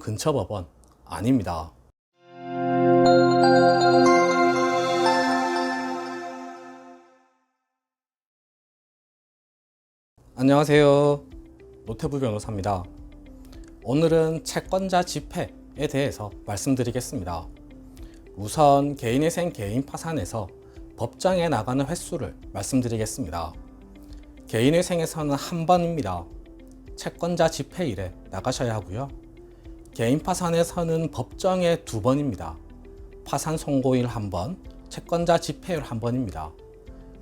근처 법원 아닙니다. 안녕하세요. 노태부 변호사입니다. 오늘은 채권자 집회에 대해서 말씀드리겠습니다. 우선 개인회생 개인 파산에서 법정에 나가는 횟수를 말씀드리겠습니다. 개인회생에서는 한 번입니다. 채권자 집회일에 나가셔야 하고요. 개인 파산에서는 법정에 두 번입니다. 파산 선고일 한 번, 채권자 집회일 한 번입니다.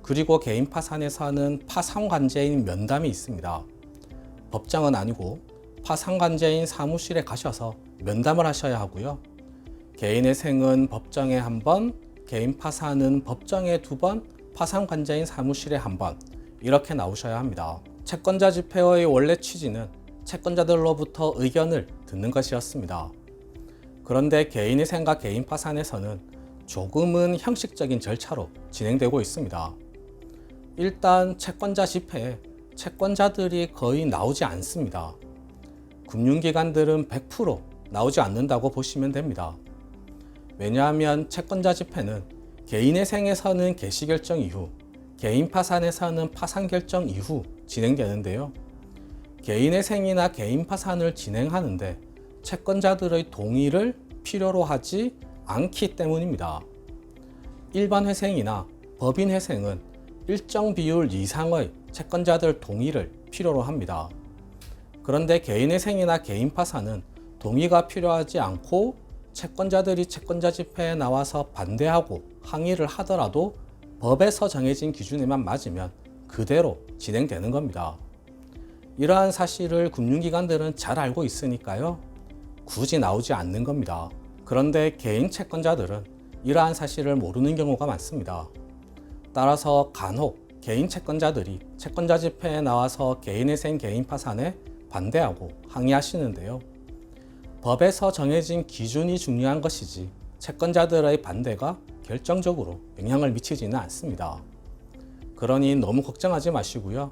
그리고 개인 파산에서는 파산관제인 면담이 있습니다. 법정은 아니고 파산관제인 사무실에 가셔서 면담을 하셔야 하고요. 개인회생은 법정에 한 번, 개인 파산은 법정에 두 번, 파산관제인 사무실에 한 번 이렇게 나오셔야 합니다. 채권자 집회의 원래 취지는 채권자들로부터 의견을 듣는 것이었습니다. 그런데 개인회생과 개인 파산에서는 조금은 형식적인 절차로 진행되고 있습니다. 일단 채권자 집회에 채권자들이 거의 나오지 않습니다. 금융기관들은 100% 나오지 않는다고 보시면 됩니다. 왜냐하면 채권자 집회는 개인회생에서는 개시결정 이후, 개인 파산에서는 파산결정 이후 진행되는데요. 개인회생이나 개인 파산을 진행하는데 채권자들의 동의를 필요로 하지 않기 때문입니다. 일반 회생이나 법인 회생은 일정 비율 이상의 채권자들 동의를 필요로 합니다. 그런데 개인회생이나 개인 파산은 동의가 필요하지 않고 채권자들이 채권자 집회에 나와서 반대하고 항의를 하더라도 법에서 정해진 기준에만 맞으면 그대로 진행되는 겁니다. 이러한 사실을 금융기관들은 잘 알고 있으니까요. 굳이 나오지 않는 겁니다. 그런데 개인 채권자들은 이러한 사실을 모르는 경우가 많습니다. 따라서 간혹 개인 채권자들이 채권자 집회에 나와서 개인회생 개인 파산에 반대하고 항의하시는데요. 법에서 정해진 기준이 중요한 것이지 채권자들의 반대가 결정적으로 영향을 미치지는 않습니다. 그러니 너무 걱정하지 마시고요.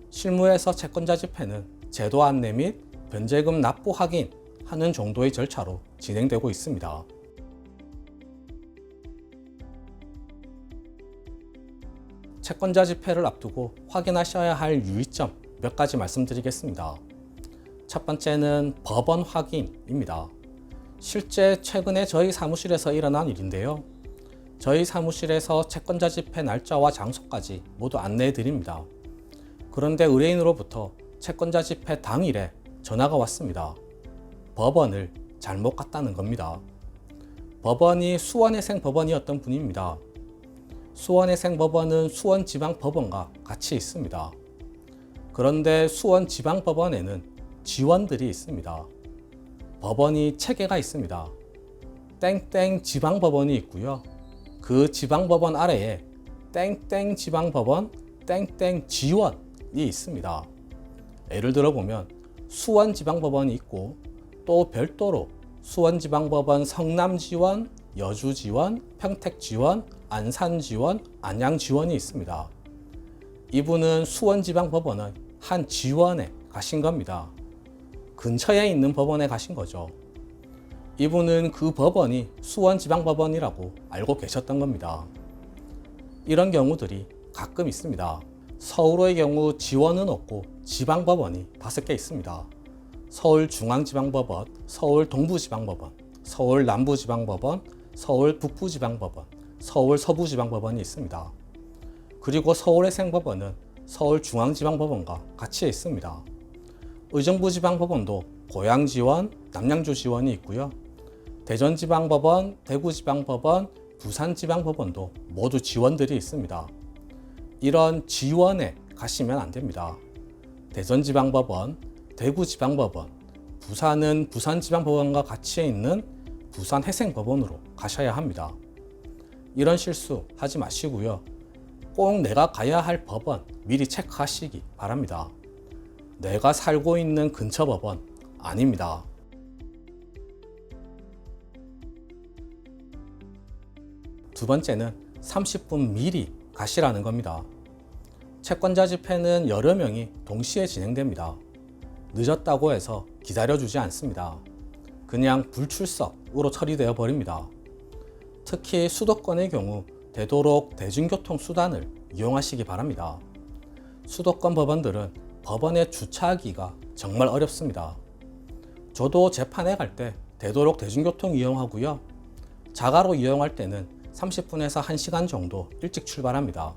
실무에서 채권자 집회는 제도 안내 및 변제금 납부 확인하는 정도의 절차로 진행되고 있습니다. 채권자 집회를 앞두고 확인하셔야 할 유의점 몇 가지 말씀드리겠습니다. 첫 번째는 법원 확인입니다. 실제 최근에 저희 사무실에서 일어난 일인데요. 저희 사무실에서 채권자 집회 날짜와 장소까지 모두 안내해 드립니다. 그런데 의뢰인으로부터 채권자 집회 당일에 전화가 왔습니다. 법원을 잘못 갔다는 겁니다. 법원이 수원회생법원이었던 분입니다. 수원회생법원은 수원지방법원과 같이 있습니다. 그런데 수원지방법원에는 지원들이 있습니다. 법원이 체계가 있습니다. 땡땡 지방법원이 있고요. 그 지방법원 아래에 땡땡 지방법원, 땡땡 지원이 있습니다. 예를 들어 보면 수원지방법원이 있고 또 별도로 수원지방법원 성남지원, 여주지원, 평택지원, 안산지원, 안양지원이 있습니다. 이분은 수원지방법원의 한 지원에 가신 겁니다. 근처에 있는 법원에 가신 거죠. 이분은 그 법원이 수원지방법원이라고 알고 계셨던 겁니다. 이런 경우들이 가끔 있습니다. 서울의 경우 지원은 없고 지방법원이 5개 있습니다. 서울중앙지방법원, 서울동부지방법원, 서울남부지방법원, 서울북부지방법원, 서울서부지방법원이 있습니다. 그리고 서울회생법원은 서울중앙지방법원과 같이 있습니다. 의정부지방법원도 고양지원, 남양주지원이 있고요. 대전지방법원, 대구지방법원, 부산지방법원도 모두 지원들이 있습니다. 이런 지원에 가시면 안 됩니다. 대전지방법원, 대구지방법원, 부산은 부산지방법원과 같이 있는 부산회생법원으로 가셔야 합니다. 이런 실수 하지 마시고요. 꼭 내가 가야 할 법원 미리 체크하시기 바랍니다. 내가 살고 있는 근처 법원 아닙니다. 두 번째는 30분 미리 가시라는 겁니다. 채권자 집회는 여러 명이 동시에 진행됩니다. 늦었다고 해서 기다려주지 않습니다. 그냥 불출석으로 처리되어 버립니다. 특히 수도권의 경우 되도록 대중교통 수단을 이용하시기 바랍니다. 수도권 법원들은 법원에 주차하기가 정말 어렵습니다. 저도 재판에 갈 때 되도록 대중교통 이용하고요. 자가로 이용할 때는 30분에서 1시간 정도 일찍 출발합니다.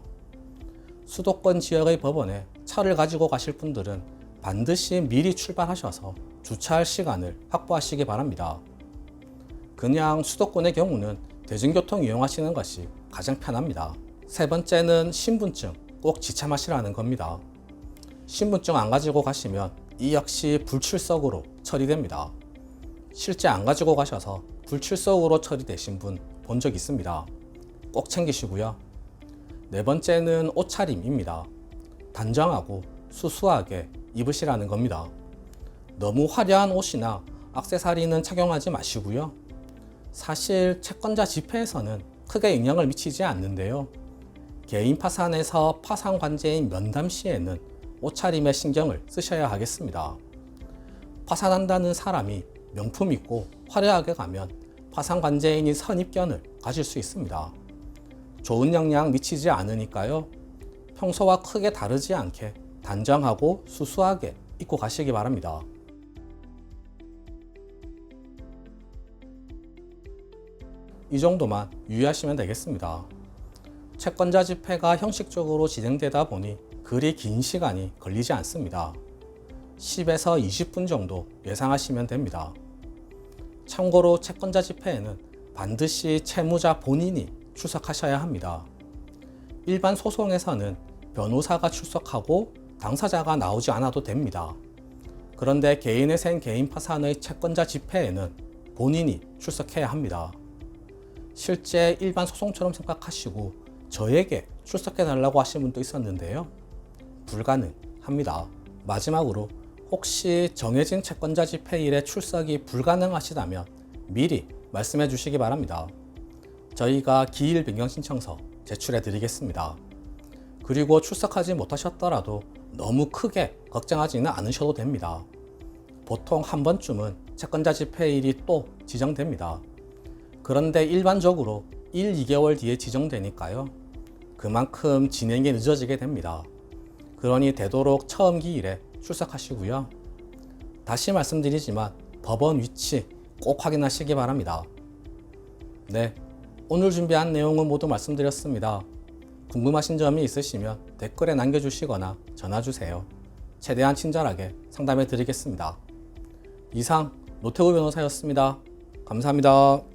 수도권 지역의 법원에 차를 가지고 가실 분들은 반드시 미리 출발하셔서 주차할 시간을 확보하시기 바랍니다. 그냥 수도권의 경우는 대중교통 이용하시는 것이 가장 편합니다. 세 번째는 신분증 꼭 지참하시라는 겁니다. 신분증 안 가지고 가시면 이 역시 불출석으로 처리됩니다. 실제 안 가지고 가셔서 불출석으로 처리되신 분 본 적 있습니다. 꼭 챙기시고요. 네 번째는 옷차림입니다. 단정하고 수수하게 입으시라는 겁니다. 너무 화려한 옷이나 액세서리는 착용하지 마시고요. 사실 채권자 집회에서는 크게 영향을 미치지 않는데요. 개인 파산에서 파산 관제인 면담 시에는 옷차림에 신경을 쓰셔야 하겠습니다. 파산한다는 사람이 명품 있고 화려하게 가면 파산 관제인이 선입견을 가질 수 있습니다. 좋은 영향 미치지 않으니까요. 평소와 크게 다르지 않게 단정하고 수수하게 입고 가시기 바랍니다. 이 정도만 유의하시면 되겠습니다. 채권자 집회가 형식적으로 진행되다 보니 그리 긴 시간이 걸리지 않습니다. 10에서 20분 정도 예상하시면 됩니다. 참고로 채권자 집회에는 반드시 채무자 본인이 출석하셔야 합니다. 일반 소송에서는 변호사가 출석하고 당사자가 나오지 않아도 됩니다. 그런데 개인의 생 개인 파산의 채권자 집회에는 본인이 출석해야 합니다. 실제 일반 소송처럼 생각하시고 저에게 출석해 달라고 하신 분도 있었는데요. 불가능합니다. 마지막으로 혹시 정해진 채권자 집회일에 출석이 불가능하시다면 미리 말씀해 주시기 바랍니다. 저희가 기일 변경 신청서 제출해 드리겠습니다. 그리고 출석하지 못하셨더라도 너무 크게 걱정하지는 않으셔도 됩니다. 보통 한 번쯤은 채권자 집회일이 또 지정됩니다. 그런데 일반적으로 1, 2개월 뒤에 지정되니까요. 그만큼 진행이 늦어지게 됩니다. 그러니 되도록 처음 기일에 출석하시고요. 다시 말씀드리지만 법원 위치 꼭 확인하시기 바랍니다. 네, 오늘 준비한 내용은 모두 말씀드렸습니다. 궁금하신 점이 있으시면 댓글에 남겨주시거나 전화주세요. 최대한 친절하게 상담해 드리겠습니다. 이상 노태우 변호사였습니다. 감사합니다.